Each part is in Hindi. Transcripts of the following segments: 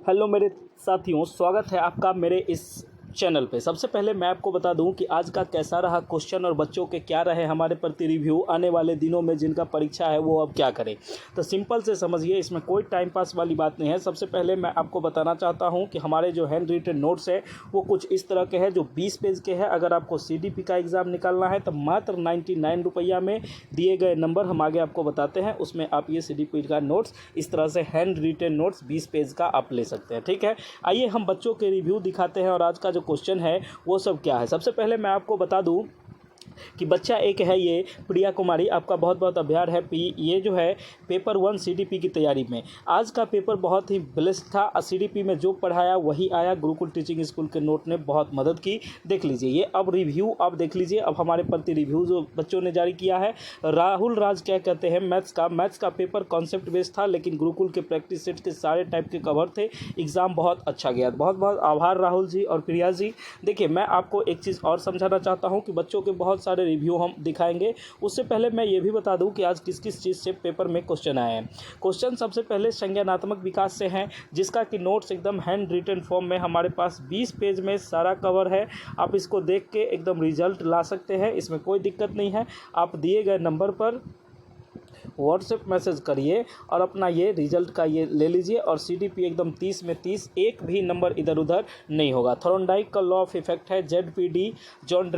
हेलो मेरे साथियों, स्वागत है आपका मेरे इस चैनल पे। सबसे पहले मैं आपको बता दूं कि आज का कैसा रहा क्वेश्चन और बच्चों के क्या रहे हमारे प्रति रिव्यू। आने वाले दिनों में जिनका परीक्षा है वो अब क्या करें, तो सिंपल से समझिए, इसमें कोई टाइम पास वाली बात नहीं है। सबसे पहले मैं आपको बताना चाहता हूं कि हमारे जो हैंड रिटन नोट्स है वो कुछ इस तरह के हैं जो 20 पेज के हैं। अगर आपको CDP का एग्ज़ाम निकालना है तो मात्र 99 रुपया में दिए गए नंबर हम आगे आपको बताते हैं, उसमें आप ये CDP का नोट्स इस तरह से हैंड रिटन नोट्स 20 पेज का आप ले सकते हैं। ठीक है, आइए हम बच्चों के रिव्यू दिखाते हैं और आज का जो क्वेश्चन है वो सब क्या है। सबसे पहले मैं आपको बता दूं कि बच्चा एक है ये प्रिया कुमारी, आपका बहुत बहुत आभार है ये जो है पेपर 1 CDP की तैयारी में। आज का पेपर बहुत ही ब्लेस्ड था। CDP में जो पढ़ाया वही आया। गुरुकुल टीचिंग स्कूल के नोट ने बहुत मदद की। देख लीजिए ये अब रिव्यू आप देख लीजिए। अब हमारे प्रति रिव्यू जो बच्चों ने जारी किया है। राहुल राज क्या कहते हैं, मैथ्स का पेपर कॉन्सेप्ट बेस्ड था, लेकिन गुरुकुल के प्रैक्टिस सेट के सारे टाइप के कवर थे। एग्ज़ाम बहुत अच्छा गया। बहुत बहुत आभार राहुल जी और प्रिया जी। देखिए मैं आपको एक चीज़ और समझाना चाहता हूँ कि बच्चों के बहुत सारे रिव्यू हम दिखाएंगे। उससे पहले मैं ये भी बता दूं कि आज किस किस चीज़ से पेपर में क्वेश्चन आए हैं। क्वेश्चन सबसे पहले संज्ञानात्मक विकास से हैं, जिसका कि नोट्स एकदम हैंड रिटन फॉर्म में हमारे पास 20 पेज में सारा कवर है। आप इसको देख के एकदम रिजल्ट ला सकते हैं, इसमें कोई दिक्कत नहीं है। आप दिए गए नंबर पर व्हाट्सएप मैसेज करिए और अपना ये रिजल्ट का ये ले लीजिए। और CDP एकदम 30 में 30, एक भी नंबर इधर उधर नहीं होगा। थॉर्नडाइक का लॉ ऑफ इफेक्ट है, ZPD जॉन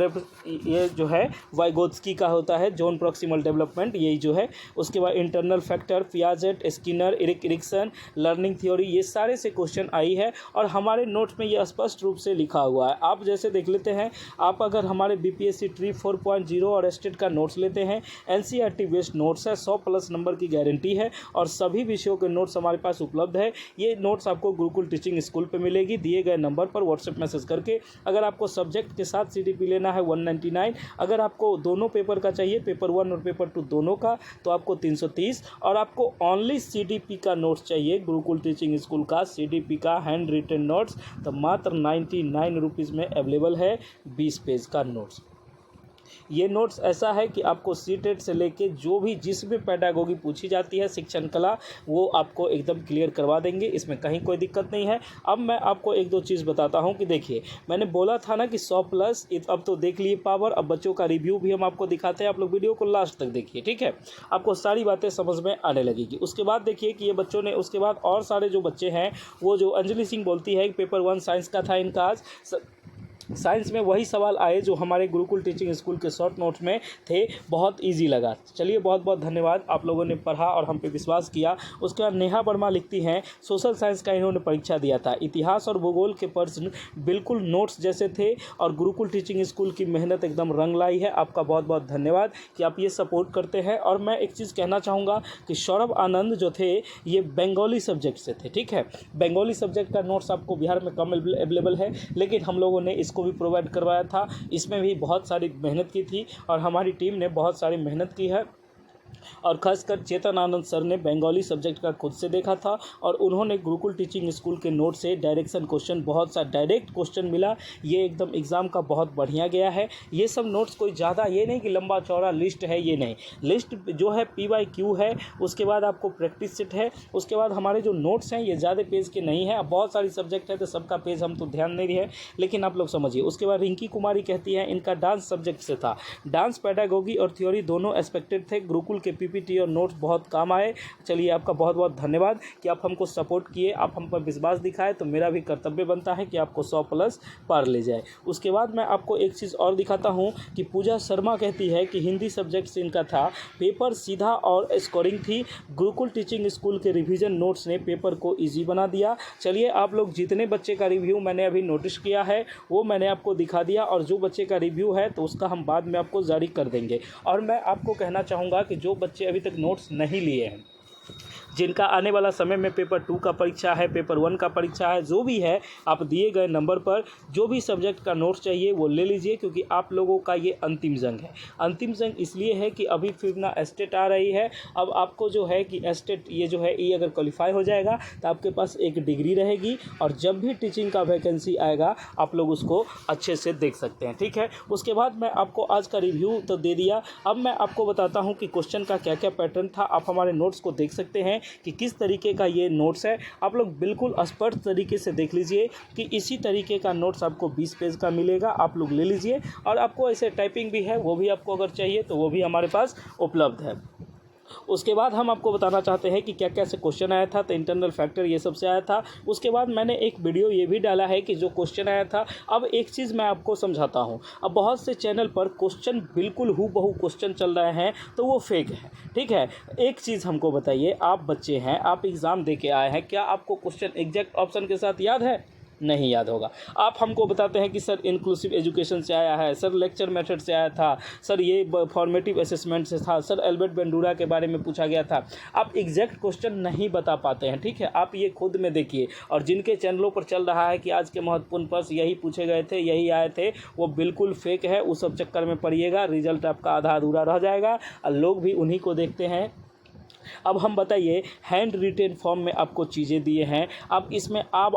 ये जो है वाइगोत्स्की का होता है, जोन प्रॉक्सिमल डेवलपमेंट, यही जो है। उसके बाद internal factor, Piaget, Skinner, Erikson, learning theory, ये सारे से क्वेश्चन आई है और हमारे नोट्स में ये स्पष्ट रूप से लिखा हुआ है। आप जैसे देख लेते हैं, आप अगर हमारे BPSC ट्री 4.0 और स्टेट का नोट्स लेते हैं, NCERT बेस्ड नोट्स है, 100+ नंबर की गारंटी है और सभी विषयों के नोट्स हमारे पास उपलब्ध है। ये नोट्स आपको गुरुकुल टीचिंग स्कूल पे मिलेगी दिए गए नंबर पर व्हाट्सएप मैसेज करके। अगर आपको सब्जेक्ट के साथ CDP लेना है 199, अगर आपको दोनों पेपर का चाहिए, पेपर 1 और पेपर 2 दोनों का, तो आपको 330, और आपको ओनली CDP का नोट्स चाहिए गुरुकुल टीचिंग स्कूल का CDP का हैंड रिटन नोट्स, तो मात्र 99 रुपीज़ में अवेलेबल है 20 पेज का नोट्स। ये नोट्स ऐसा है कि आपको CTET से लेके जो भी जिस भी पेडागोगी पूछी जाती है, शिक्षण कला, वो आपको एकदम क्लियर करवा देंगे, इसमें कहीं कोई दिक्कत नहीं है। अब मैं आपको एक दो चीज़ बताता हूं कि देखिए मैंने बोला था ना कि 100+, अब तो देख लिए पावर। अब बच्चों का रिव्यू भी हम आपको दिखाते हैं, आप लोग वीडियो को लास्ट तक देखिए, ठीक है, आपको सारी बातें समझ में आने लगेगी। उसके बाद देखिए कि ये बच्चों ने, उसके बाद और सारे जो बच्चे हैं, वो जो अंजलि सिंह बोलती है कि पेपर 1 साइंस का था इनका, आज साइंस में वही सवाल आए जो हमारे गुरुकुल टीचिंग स्कूल के शॉर्ट नोट्स में थे, बहुत इजी लगा। चलिए बहुत बहुत धन्यवाद, आप लोगों ने पढ़ा और हम पे विश्वास किया। उसके बाद नेहा वर्मा लिखती हैं, सोशल साइंस का इन्होंने परीक्षा दिया था, इतिहास और भूगोल के प्रश्न बिल्कुल नोट्स जैसे थे और गुरुकुल टीचिंग स्कूल की मेहनत एकदम रंग लाई है। आपका बहुत बहुत धन्यवाद कि आप ये सपोर्ट करते हैं। और मैं एक चीज़ कहना चाहूँगा कि सौरभ आनंद जो थे ये बंगाली सब्जेक्ट से थे, ठीक है। बंगाली सब्जेक्ट का नोट्स आपको बिहार में कम अवेलेबल है, लेकिन हम लोगों ने इसको भी प्रोवाइड करवाया था। इसमें भी बहुत सारी मेहनत की थी और हमारी टीम ने बहुत सारी मेहनत की है। और खासकर चेतन आनंद सर ने बंगाली सब्जेक्ट का खुद से देखा था और उन्होंने गुरुकुल टीचिंग स्कूल के नोट से डायरेक्शन क्वेश्चन, बहुत सा डायरेक्ट क्वेश्चन मिला। ये एकदम एग्ज़ाम का बहुत बढ़िया गया है। ये सब नोट्स कोई ज़्यादा ये नहीं कि लंबा चौड़ा लिस्ट है, ये नहीं। लिस्ट जो है PYQ है, उसके बाद आपको प्रैक्टिस सेट है, उसके बाद हमारे जो नोट्स हैं ये ज़्यादा पेज के नहीं है। अब बहुत सारी सब्जेक्ट है तो सबका पेज हम तो ध्यान नहीं रहे, लेकिन आप लोग समझिए। उसके बाद रिंकी कुमारी कहती हैं इनका डांस सब्जेक्ट से था, डांस पेडागोगी और थ्योरी दोनों एक्सपेक्टेड थे, गुरुकुल के PPT और नोट्स बहुत काम आए। चलिए आपका बहुत बहुत धन्यवाद कि आप हमको सपोर्ट किए, आप हम पर विश्वास दिखाए, तो मेरा भी कर्तव्य बनता है कि आपको 100+ पार ले जाए। उसके बाद मैं आपको एक चीज़ और दिखाता हूं कि पूजा शर्मा कहती है कि हिंदी सब्जेक्ट से इनका था, पेपर सीधा और स्कोरिंग थी, गुरुकुल टीचिंग स्कूल के रिवीजन नोट्स ने पेपर को ईजी बना दिया। चलिए आप लोग जितने बच्चे का रिव्यू मैंने अभी नोटिस किया है वो मैंने आपको दिखा दिया, और जो बच्चे का रिव्यू है तो उसका हम बाद में आपको जारी कर देंगे। और मैं आपको कहना चाहूँगा कि जो बच्चे अभी तक नोट्स नहीं लिए हैं, जिनका आने वाला समय में पेपर 2 का परीक्षा है, पेपर 1 का परीक्षा है, जो भी है, आप दिए गए नंबर पर जो भी सब्जेक्ट का नोट्स चाहिए वो ले लीजिए, क्योंकि आप लोगों का ये अंतिम जंग है। अंतिम जंग इसलिए है कि अभी फिर ना स्टेट आ रही है। अब आपको जो है कि स्टेट ये जो है ये अगर क्वालिफाई हो जाएगा तो आपके पास एक डिग्री रहेगी, और जब भी टीचिंग का वैकेंसी आएगा आप लोग उसको अच्छे से देख सकते हैं, ठीक है। उसके बाद मैं आपको आज का रिव्यू तो दे दिया, अब मैं आपको बताता हूँ कि क्वेश्चन का क्या क्या पैटर्न था। आप हमारे नोट्स को देख सकते हैं। कि किस तरीके का ये नोट्स है। आप लोग बिल्कुल स्पष्ट तरीके से देख लीजिए कि इसी तरीके का नोट्स आपको 20 पेज का मिलेगा, आप लोग ले लीजिए। और आपको ऐसे टाइपिंग भी है, वो भी आपको अगर चाहिए तो वो भी हमारे पास उपलब्ध है। उसके बाद हम आपको बताना चाहते हैं कि क्या क्या से क्वेश्चन आया था, तो इंटरनल फैक्टर ये सब से आया था। उसके बाद मैंने एक वीडियो ये भी डाला है कि जो क्वेश्चन आया था। अब एक चीज़ मैं आपको समझाता हूँ, अब बहुत से चैनल पर क्वेश्चन बिल्कुल हूबहू क्वेश्चन चल रहे हैं तो वो फेक है, ठीक है। एक चीज़ हमको बताइए, आप बच्चे हैं, आप एग्ज़ाम दे के आए हैं, क्या आपको क्वेश्चन एग्जैक्ट ऑप्शन के साथ याद है? नहीं याद होगा। आप हमको बताते हैं कि सर इंक्लूसिव एजुकेशन से आया है, सर लेक्चर मेथड से आया था, सर ये फॉर्मेटिव असेसमेंट से था, सर एल्बर्ट बेंडूरा के बारे में पूछा गया था। आप एग्जैक्ट क्वेश्चन नहीं बता पाते हैं, ठीक है। आप ये खुद में देखिए, और जिनके चैनलों पर चल रहा है कि आज के महत्वपूर्ण प्रश्न यही पूछे गए थे, यही आए थे, वो बिल्कुल फेक है। उस सब चक्कर में पड़िएगा, रिजल्ट आपका आधा अधूरा रह जाएगा और लोग भी उन्हीं को देखते हैं। अब हम बताइए, हैंड रिटेन फॉर्म में आपको चीज़ें दिए हैं, अब इसमें अब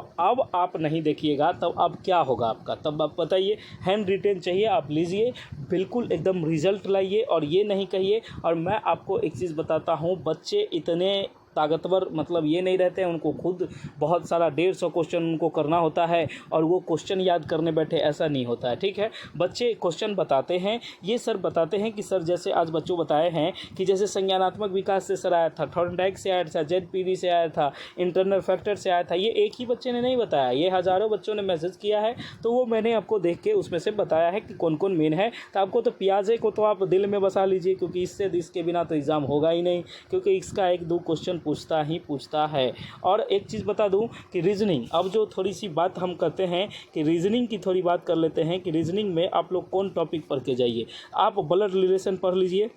आप नहीं देखिएगा तब अब क्या होगा आपका, तब आप बताइए। हैंड रिटेन चाहिए, आप लीजिए, बिल्कुल एकदम रिजल्ट लाइए और ये नहीं कहिए। और मैं आपको एक चीज़ बताता हूँ, बच्चे इतने ताकतवर मतलब ये नहीं रहते हैं, उनको खुद बहुत सारा 150 क्वेश्चन उनको करना होता है और वो क्वेश्चन याद करने बैठे, ऐसा नहीं होता है, ठीक है। बच्चे क्वेश्चन बताते हैं, ये सर बताते हैं कि सर जैसे आज बच्चों बताए हैं कि जैसे संज्ञानात्मक विकास से सर आया था, थॉर्नडाइक से आया था, जेडपीडी से आया था, इंटरनल फैक्टर से आया था। ये एक ही बच्चे ने नहीं बताया, ये हज़ारों बच्चों ने मैसेज किया है, तो वो मैंने आपको देख के उसमें से बताया है कि कौन कौन मेन है। तो आपको तो पियाजे को तो आप दिल में बसा लीजिए, क्योंकि इसके बिना तो एग्ज़ाम होगा ही नहीं, क्योंकि इसका 1-2 क्वेश्चन पूछता है। और एक चीज़ बता दूं कि रीजनिंग, अब जो थोड़ी सी बात हम करते हैं कि रीजनिंग की थोड़ी बात कर लेते हैं कि रीजनिंग में आप लोग कौन टॉपिक पढ़ के जाइए। आप ब्लड रिलेशन पढ़ लीजिए,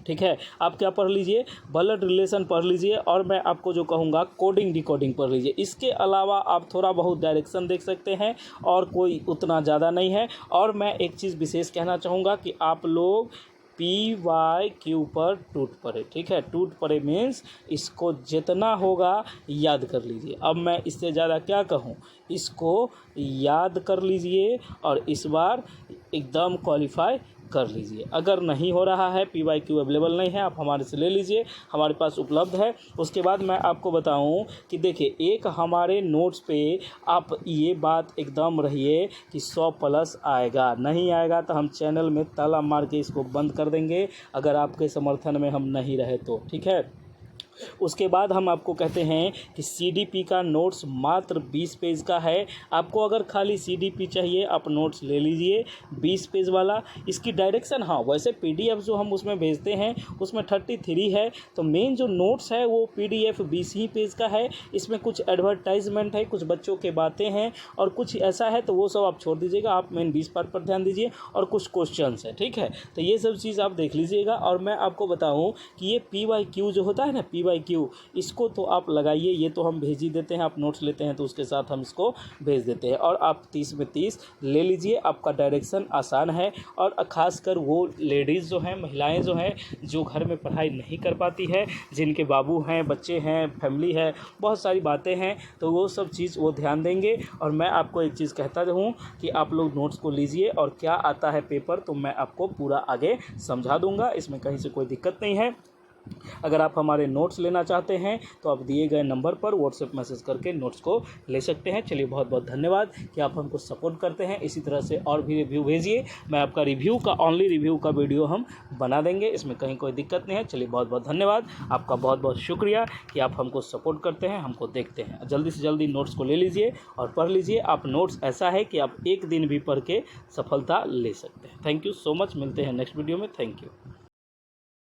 ठीक है। आप क्या पढ़ लीजिए, ब्लड रिलेशन पढ़ लीजिए, और मैं आपको जो कहूँगा कोडिंग डिकोडिंग पढ़ लीजिए। इसके अलावा आप थोड़ा बहुत डायरेक्शन देख सकते हैं और कोई उतना ज़्यादा नहीं है। और मैं एक चीज़ विशेष कहना चाहूँगा कि आप लोग PYQ पर टूट पड़े, ठीक है। टूट पड़े मीन्स इसको जितना होगा याद कर लीजिए। अब मैं इससे ज़्यादा क्या कहूँ, इसको याद कर लीजिए और इस बार एकदम क्वालिफाई कर लीजिए। अगर नहीं हो रहा है, PYQ अवेलेबल नहीं है, आप हमारे से ले लीजिए, हमारे पास उपलब्ध है। उसके बाद मैं आपको बताऊं कि देखिए, एक हमारे नोट्स पे आप ये बात एकदम रहिए कि 100+ आएगा, नहीं आएगा तो हम चैनल में ताला मार के इसको बंद कर देंगे, अगर आपके समर्थन में हम नहीं रहे तो, ठीक है। उसके बाद हम आपको कहते हैं कि CDP का नोट्स मात्र 20 पेज का है। आपको अगर खाली CDP चाहिए, आप नोट्स ले लीजिए 20 पेज वाला। इसकी डायरेक्शन, हाँ वैसे PDF जो हम उसमें भेजते हैं उसमें 33 है, तो मेन जो नोट्स है वो PDF 20 ही पेज का है। इसमें कुछ एडवर्टाइजमेंट है, कुछ बच्चों के बातें हैं और कुछ ऐसा है, तो वो सब आप छोड़ दीजिएगा, आप मेन 20 पार्ट पर ध्यान दीजिए और कुछ क्वेश्चंस है, ठीक है। तो ये सब चीज़ आप देख लीजिएगा। और मैं आपको बताऊँ कि ये PYQ जो होता है ना, PYQ, इसको तो आप लगाइए, ये तो हम भेज ही देते हैं, आप नोट्स लेते हैं तो उसके साथ हम इसको भेज देते हैं। और आप 30 में 30 ले लीजिए, आपका डायरेक्शन आसान है। और ख़ासकर वो लेडीज़ जो हैं, महिलाएं जो हैं, जो घर में पढ़ाई नहीं कर पाती है, जिनके बाबू हैं, बच्चे हैं, फैमिली है, बहुत सारी बातें हैं, तो वो सब चीज़ वो ध्यान देंगे। और मैं आपको एक चीज़ कहता हूँ कि आप लोग नोट्स को लीजिए और क्या आता है पेपर तो मैं आपको पूरा आगे समझा दूँगा, इसमें कहीं से कोई दिक्कत नहीं है। अगर आप हमारे नोट्स लेना चाहते हैं तो आप दिए गए नंबर पर व्हाट्सएप मैसेज करके नोट्स को ले सकते हैं। चलिए, बहुत बहुत धन्यवाद कि आप हमको सपोर्ट करते हैं। इसी तरह से और भी रिव्यू भेजिए, मैं आपका रिव्यू का ओनली रिव्यू का वीडियो हम बना देंगे, इसमें कहीं कोई दिक्कत नहीं है। चलिए, बहुत बहुत धन्यवाद, आपका बहुत बहुत शुक्रिया कि आप हमको सपोर्ट करते हैं, हमको देखते हैं। जल्दी से जल्दी नोट्स को ले लीजिए और पढ़ लीजिए। आप नोट्स ऐसा है कि आप एक दिन भी पढ़ के सफलता ले सकते हैं। थैंक यू सो मच, मिलते हैं नेक्स्ट वीडियो में। Thank you.